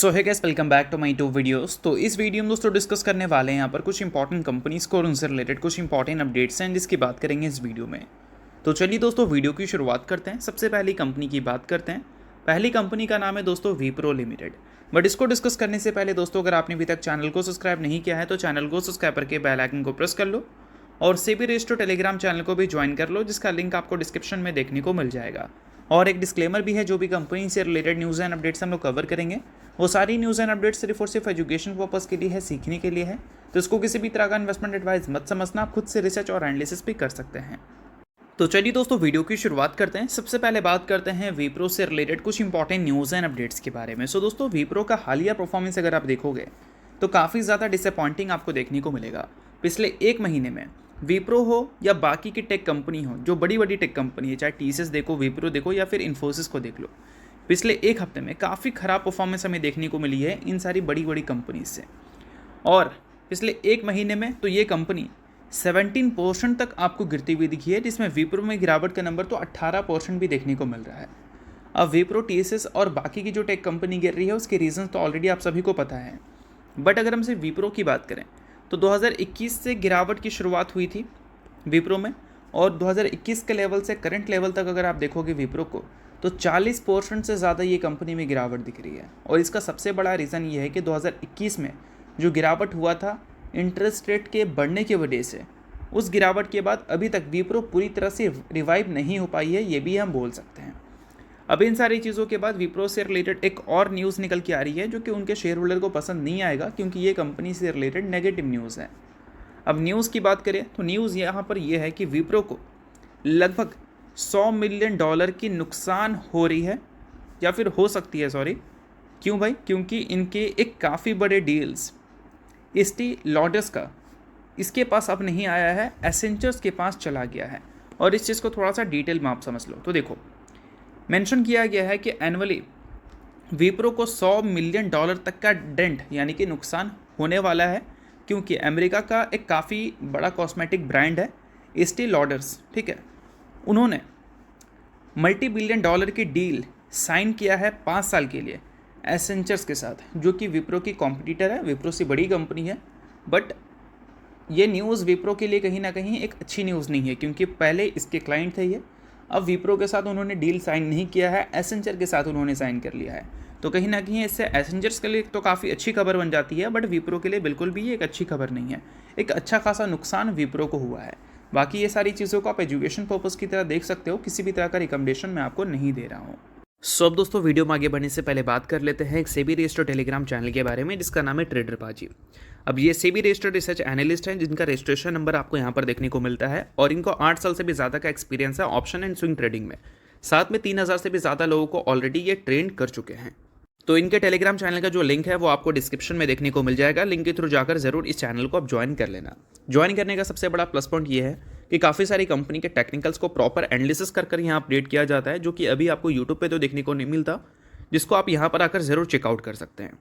सो है guys, welcome back to my to videos. तो इस वीडियो में दोस्तों डिस्कस करने वाले हैं यहाँ पर कुछ इंपॉर्टेंट कंपनीज को और उनसे रिलेटेड कुछ इंपॉर्टेंट अपडेट्स हैं जिसकी बात करेंगे इस वीडियो में। तो चलिए दोस्तों वीडियो की शुरुआत करते हैं। सबसे पहली कंपनी की बात करते हैं। पहली कंपनी का नाम है दोस्तों विप्रो लिमिटेड। बट इसको डिस्कस करने से पहले दोस्तों, अगर आपने अभी तक चैनल को सब्सक्राइब नहीं किया है तो चैनल को सब्सक्राइब करके बेल आइकन को प्रेस कर लो और सेबी रजिस्टर्ड टेलीग्राम चैनल को भी ज्वाइन कर लो, जिसका लिंक आपको डिस्क्रिप्शन में देखने को मिल जाएगा। और एक डिस्क्लेमर भी है, जो भी कंपनी से रिलेटेड न्यूज़ एंड अपडेट्स हम लोग कवर करेंगे वो सारी न्यूज़ एंड अपडेट्स सिर्फ और सिर्फ एजुकेशन पर्पस के लिए है, सीखने के लिए है। तो इसको किसी भी तरह का इन्वेस्टमेंट एडवाइस मत समझना, आप खुद से रिसर्च और एनालिसिस भी कर सकते हैं। तो चलिए दोस्तों वीडियो की शुरुआत करते हैं। सबसे पहले बात करते हैं विप्रो से रिलेटेड कुछ इंपॉर्टेंट न्यूज़ एंड अपडेट्स के बारे में। सो दोस्तों विप्रो का हालिया परफॉर्मेंस अगर आप देखोगे तो काफ़ी ज़्यादा डिसअपॉइंटिंग आपको देखने को मिलेगा। पिछले एक महीने में विप्रो हो या बाकी की टेक कंपनी हो, जो बड़ी बड़ी टेक कंपनी है, चाहे टीसीएस देखो, विप्रो देखो या फिर इन्फोसिस को देख लो, पिछले एक हफ्ते में काफ़ी ख़राब परफॉर्मेंस हमें देखने को मिली है इन सारी बड़ी बड़ी कंपनीज से। और पिछले एक महीने में तो ये कंपनी 17% तक आपको गिरती हुई दिखी है, जिसमें विप्रो में गिरावट का नंबर तो 18% भी देखने को मिल रहा है। अब विप्रो, टीसीएस और बाकी की जो टेक कंपनी गिर रही है उसके रीजन तो ऑलरेडी आप सभी को पता है। बट अगर हम सिर्फ विप्रो की बात करें तो 2021 से गिरावट की शुरुआत हुई थी विप्रो में, और 2021 के लेवल से करंट लेवल तक अगर आप देखोगे विप्रो को तो 40% से ज़्यादा ये कंपनी में गिरावट दिख रही है। और इसका सबसे बड़ा रीज़न ये है कि 2021 में जो गिरावट हुआ था इंटरेस्ट रेट के बढ़ने की वजह से, उस गिरावट के बाद अभी तक विप्रो पूरी तरह से रिवाइव नहीं हो पाई है, ये भी हम बोल सकते हैं। अब इन सारी चीज़ों के बाद विप्रो से रिलेटेड एक और न्यूज़ निकल के आ रही है जो कि उनके शेयर होल्डर को पसंद नहीं आएगा, क्योंकि ये कंपनी से रिलेटेड नेगेटिव न्यूज़ है। अब न्यूज़ की बात करें तो न्यूज़ यहाँ पर यह है कि विप्रो को लगभग $100 मिलियन की नुकसान हो रही है, या फिर हो सकती है, सॉरी। क्यों भाई? क्योंकि इनके एक काफ़ी बड़े डील्स एस्टी लॉडर्स का इसके पास अब नहीं आया है, एसेंचर्स के पास चला गया है। और इस चीज़ को थोड़ा सा डिटेल में आप समझ लो तो देखो, मेंशन किया गया है कि एनुअली विप्रो को $100 मिलियन तक का डेंट यानी कि नुकसान होने वाला है, क्योंकि अमेरिका का एक काफ़ी बड़ा कॉस्मेटिक ब्रांड है एस्टी लॉडर्स, ठीक है, उन्होंने $multi-billion की डील साइन किया है 5 साल के लिए एसेंचर्स के साथ, जो कि विप्रो की कॉम्पिटिटर है, विप्रो से बड़ी कंपनी है। बट ये न्यूज़ विप्रो के लिए कहीं ना कहीं एक अच्छी न्यूज़ नहीं है, क्योंकि पहले इसके क्लाइंट थे ये, अब विप्रो के साथ उन्होंने डील साइन नहीं किया है, एसेंचर के साथ उन्होंने साइन कर लिया है। तो कहीं ना कहीं इससे एसेंचर्स के लिए तो काफ़ी अच्छी खबर बन जाती है, बट विप्रो के लिए बिल्कुल भी ये एक अच्छी खबर नहीं है। एक अच्छा खासा नुकसान विप्रो को हुआ है। बाकी ये सारी चीज़ों को आप एजुकेशन पर्पज़ की तरह देख सकते हो, किसी भी तरह का रिकमेंडेशन मैं आपको नहीं दे रहा हूँ। सो अब दोस्तों वीडियो में आगे बढ़ने से पहले बात कर लेते हैं एक सेबी रजिस्टर्ड टेलीग्राम चैनल के बारे में, जिसका नाम है ट्रेडर बाजी। अब ये सेबी रजिस्टर्ड रिसर्च एनालिस्ट हैं, जिनका रजिस्ट्रेशन नंबर आपको यहाँ पर देखने को मिलता है, और इनको 8 साल से भी ज़्यादा का एक्सपीरियंस है ऑप्शन एंड स्विंग ट्रेडिंग में। साथ में 3000 से भी ज़्यादा लोगों को ऑलरेडी ये ट्रेन कर चुके हैं। तो इनके टेलीग्राम चैनल का जो लिंक है वो आपको डिस्क्रिप्शन में देखने को मिल जाएगा। लिंक के थ्रू जाकर जरूर इस चैनल को आप ज्वाइन कर लेना। ज्वाइन करने का सबसे बड़ा प्लस पॉइंट ये है कि काफ़ी सारी कंपनी के टेक्निकल्स को प्रॉपर एनालिसिस कर यहाँ अपडेट किया जाता है, जो कि अभी आपको यूट्यूब पे तो देखने को नहीं मिलता, जिसको आप यहाँ पर आकर ज़रूर चेकआउट कर सकते हैं।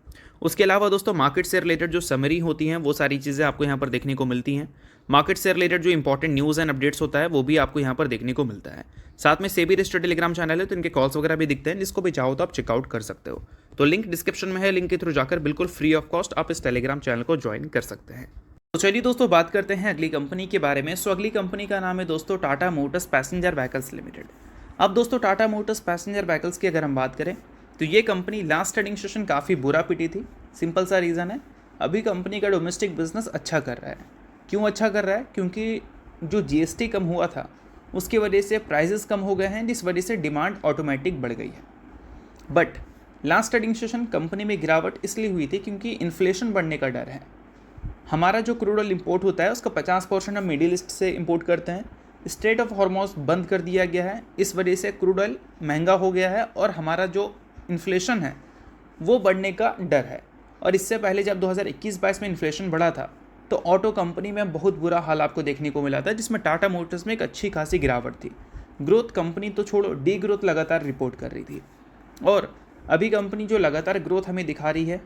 उसके अलावा दोस्तों मार्केट से रिलेटेड जो समरी होती हैं वो सारी चीज़ें आपको यहाँ पर देखने को मिलती हैं। मार्केट से रिलेटेड जो इंपॉर्टेंट न्यूज़ एंड अपडेट्स होता है वो भी आपको यहाँ पर देखने को मिलता है। साथ में सेबी रजिस्टर्ड टेलीग्राम चैनल है, तो इनके कॉल्स वगैरह भी दिखते हैं, जिसको भी चाहो तो आप चेकआउट कर सकते हो। तो लिंक डिस्क्रिप्शन में है, लिंक के थ्रू जाकर बिल्कुल फ्री ऑफ कॉस्ट आप इस टेलीग्राम चैनल को ज्वाइन कर सकते हैं। तो चलिए दोस्तों बात करते हैं अगली कंपनी के बारे में। सो अगली कंपनी का नाम है दोस्तों Tata Motors passenger vehicles limited. अब दोस्तों टाटा मोटर्स पैसेंजर व्हीकल्स की अगर हम बात करें तो ये कंपनी लास्ट ट्रेडिंग सेशन काफ़ी बुरा पिटी थी। सिंपल सा रीज़न है, अभी कंपनी का डोमेस्टिक बिजनेस अच्छा कर रहा है। क्यों अच्छा कर रहा है? क्योंकि जो जीएसटी कम हुआ था उसकी वजह से प्राइसेस कम हो गए हैं, जिस वजह से डिमांड ऑटोमेटिक बढ़ गई है। But last trading session company में गिरावट इसलिए हुई थी क्योंकि इन्फ्लेशन बढ़ने का डर है। हमारा जो क्रूड ऑयल इम्पोर्ट होता है उसका 50% हम मिडिल ईस्ट से इम्पोर्ट करते हैं। स्ट्रेट ऑफ हॉर्मोज बंद कर दिया गया है, इस वजह से क्रूड ऑयल महंगा हो गया है और हमारा जो इन्फ्लेशन है वो बढ़ने का डर है। और इससे पहले जब 2021-22 में इन्फ्लेशन बढ़ा था तो ऑटो कंपनी में बहुत बुरा हाल आपको देखने को मिला था, जिसमें टाटा मोटर्स में एक अच्छी खासी गिरावट थी। ग्रोथ कंपनी तो छोड़ो, डी ग्रोथ लगातार रिपोर्ट कर रही थी। और अभी कंपनी जो लगातार ग्रोथ हमें दिखा रही है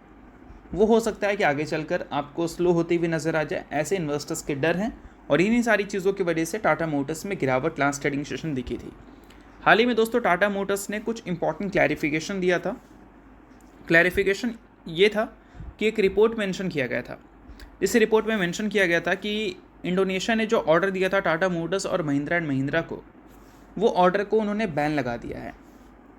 वो हो सकता है कि आगे चलकर आपको स्लो होती हुई नज़र आ जाए, ऐसे इन्वेस्टर्स के डर हैं। और इन्हीं सारी चीज़ों की वजह से टाटा मोटर्स में गिरावट लास्ट ट्रेडिंग सेशन दिखी थी। हाल ही में दोस्तों टाटा मोटर्स ने कुछ इंपॉर्टेंट क्लैरिफिकेशन दिया था। क्लैरिफिकेशन ये था कि एक रिपोर्ट मेंशन किया गया था। इस रिपोर्ट में मेंशन किया गया था कि इंडोनेशिया ने जो ऑर्डर दिया था टाटा मोटर्स और महिंद्रा एंड महिंद्रा को, वो ऑर्डर को उन्होंने बैन लगा दिया है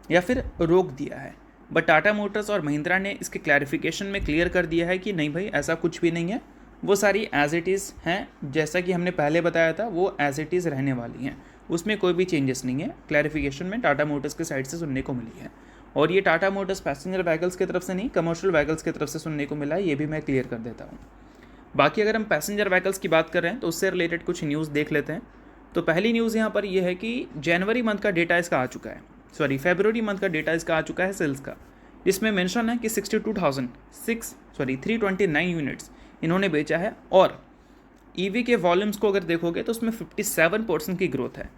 या फिर रोक दिया है। बट टाटा मोटर्स और महिंद्रा ने इसके क्लैरिफिकेशन में क्लियर कर दिया है कि नहीं भाई, ऐसा कुछ भी नहीं है, वो सारी एज इट इज़ हैं, जैसा कि हमने पहले बताया था वो एज इट इज़ रहने वाली हैं, उसमें कोई भी चेंजेस नहीं है। क्लैरिफिकेशन में टाटा मोटर्स के साइड से सुनने को मिली है, और ये टाटा मोटर्स पैसेंजर व्हीकल्स की तरफ से नहीं, कमर्शियल व्हीकल्स की तरफ से सुनने को मिला है, ये भी मैं क्लियर कर देता हूँ। बाकी अगर हम पैसेंजर व्हीकल्स की बात कर रहे हैं तो उससे रिलेटेड कुछ न्यूज़ देख लेते हैं। तो पहली न्यूज़ यहाँ पर यह है कि जनवरी मंथ का डेटा इसका आ चुका है, फरवरी मंथ का डेटा इसका आ चुका है सेल्स का, जिसमें मेंशन है कि 329 यूनिट्स इन्होंने बेचा है। और ईवी के वॉल्यूम्स को अगर देखोगे तो उसमें 57% की ग्रोथ है,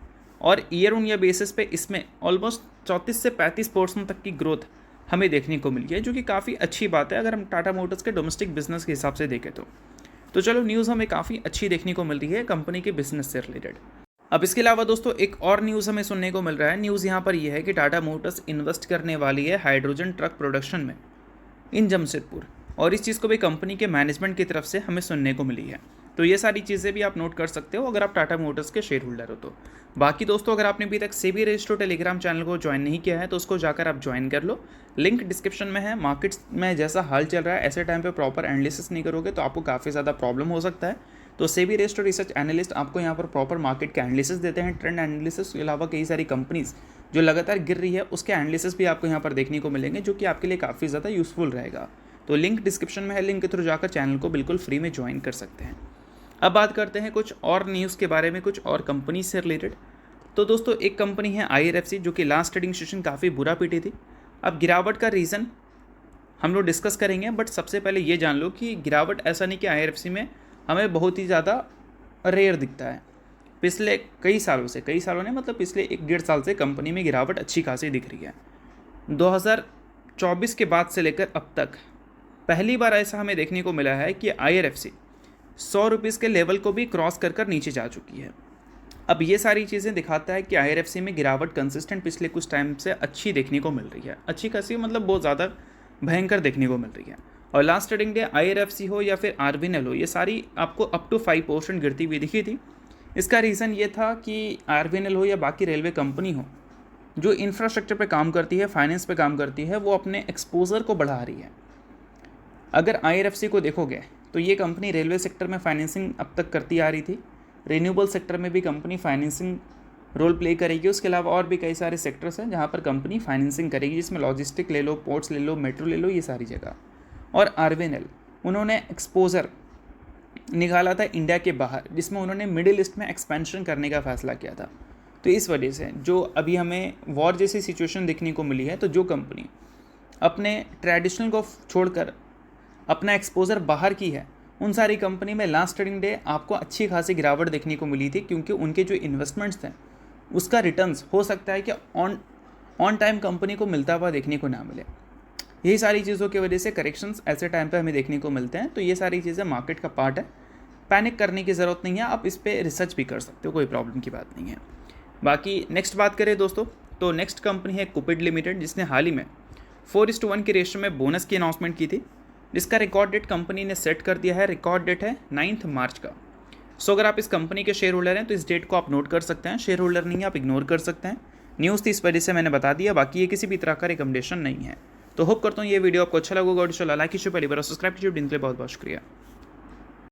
और ईयर ऑन ईयर बेसिस पे इसमें ऑलमोस्ट 34 से 35% तक की ग्रोथ हमें देखने को मिली है, जो कि काफ़ी अच्छी बात है अगर हम टाटा मोटर्स के डोमेस्टिक बिजनेस के हिसाब से देखें तो चलो न्यूज़ हमें काफ़ी अच्छी देखने को मिल रही है कंपनी के बिजनेस से रिलेटेड। अब इसके अलावा दोस्तों एक और न्यूज़ हमें सुनने को मिल रहा है। न्यूज़ यहाँ पर यह है कि टाटा मोटर्स इन्वेस्ट करने वाली है हाइड्रोजन ट्रक प्रोडक्शन में इन जमशेदपुर, और इस चीज़ को भी कंपनी के मैनेजमेंट की तरफ से हमें सुनने को मिली है। तो ये सारी चीज़ें भी आप नोट कर सकते हो अगर आप टाटा मोटर्स के शेयर होल्डर हो तो। बाकी दोस्तों अगर आपने अभी तक सेबी रजिस्टर्ड टेलीग्राम चैनल को ज्वाइन नहीं किया है तो उसको जाकर आप ज्वाइन कर लो, लिंक डिस्क्रिप्शन में है। मार्केट्स में जैसा हाल चल रहा है ऐसे टाइम पे प्रॉपर एनालिसिस नहीं करोगे तो आपको काफ़ी ज़्यादा प्रॉब्लम हो सकता है। तो सेबी रजिस्टर्ड रिसर्च एनालिस्ट आपको यहाँ पर प्रॉपर मार्केट के एनालिसिस देते हैं, ट्रेंड एनालिसिस के अलावा कई सारी कंपनीज जो लगातार गिर रही है उसके एनालिसिस भी आपको यहाँ पर देखने को मिलेंगे, जो कि आपके लिए काफ़ी ज़्यादा यूजफुल रहेगा। तो लिंक डिस्क्रिप्शन में है, लिंक के थ्रू जाकर चैनल को बिल्कुल फ्री में ज्वाइन कर सकते हैं। अब बात करते हैं कुछ और न्यूज़ के बारे में, कुछ और कंपनी से रिलेटेड। तो दोस्तों एक कंपनी है IRFC, जो कि लास्ट ट्रेडिंग सेशन काफ़ी बुरा पीटी थी। अब गिरावट का रीज़न हम लोग डिस्कस करेंगे, बट सबसे पहले ये जान लो कि गिरावट ऐसा नहीं कि IRFC में हमें बहुत ही ज़्यादा रेयर दिखता है। पिछले कई सालों ने मतलब पिछले 1-1.5 साल से कंपनी में गिरावट अच्छी खासी दिख रही है। 2024 के बाद से लेकर अब तक पहली बार ऐसा हमें देखने को मिला है कि IRFC 100 रुपीज़ के लेवल को भी क्रॉस कर नीचे जा चुकी है। अब ये सारी चीज़ें दिखाता है कि IRFC में गिरावट कंसिस्टेंट पिछले कुछ टाइम से अच्छी देखने को मिल रही है, अच्छी खासी मतलब बहुत ज़्यादा भयंकर देखने को मिल रही है। और लास्ट ट्रेडिंग डे IRFC हो या फिर RVNL हो, ये सारी आपको अप टू 5% गिरती हुई दिखी थी। इसका रीज़न ये था कि RVNL हो या बाकी रेलवे कंपनी हो जो इंफ्रास्ट्रक्चर पे काम करती है, फाइनेंस पे काम करती है, वो अपने एक्सपोजर को बढ़ा रही है। अगर IRFC को देखोगे तो ये कंपनी रेलवे सेक्टर में फाइनेंसिंग अब तक करती आ रही थी, रिन्यूएबल सेक्टर में भी कंपनी फाइनेंसिंग रोल प्ले करेगी। उसके अलावा और भी कई सारे सेक्टर्स हैं जहाँ पर कंपनी फाइनेंसिंग करेगी, जिसमें लॉजिस्टिक ले लो, पोर्ट्स ले लो, मेट्रो ले लो, ये सारी जगह। और RVNL उन्होंने एक्सपोजर निकाला था इंडिया के बाहर, जिसमें उन्होंने मिडिल ईस्ट में एक्सपेंशन करने का फैसला किया था। तो इस वजह से जो अभी हमें वॉर जैसी सिचुएशन देखने को मिली है, तो जो कंपनी अपने ट्रेडिशनल को छोड़कर अपना एक्सपोजर बाहर की है, उन सारी कंपनी में लास्ट ट्रेडिंग डे आपको अच्छी खासी गिरावट देखने को मिली थी, क्योंकि उनके जो इन्वेस्टमेंट्स थे उसका रिटर्न्स हो सकता है कि ऑन टाइम कंपनी को मिलता हुआ देखने को ना मिले। यही सारी चीज़ों की वजह से करेक्शंस ऐसे टाइम पे हमें देखने को मिलते हैं। तो ये सारी चीज़ें मार्केट का पार्ट है, पैनिक करने की ज़रूरत नहीं है, आप इस पर रिसर्च भी कर सकते हो, कोई प्रॉब्लम की बात नहीं है। बाकी नेक्स्ट बात करें दोस्तों, तो नेक्स्ट कंपनी है कुपिड लिमिटेड, जिसने हाल ही में 4:1 के रेशियो में बोनस की अनाउंसमेंट की थी, जिसका रिकॉर्ड डेट कंपनी ने सेट कर दिया है। रिकॉर्ड डेट है 9 मार्च का। सो अगर आप इस कंपनी के शेयर होल्डर हैं तो इस डेट को आप नोट कर सकते हैं, शेयर होल्डर नहीं है आप इग्नोर कर सकते हैं। न्यूज़ थी इस वजह से मैंने बता दिया, बाकी ये किसी भी तरह का रिकमेंडेशन नहीं है। तो होप करता हूँ ये वीडियो आपको अच्छा लगेगा, और लाइक कीजिए, पहली बार सब्सक्राइब कीजिए। दिन के लिए बहुत बहुत शुक्रिया।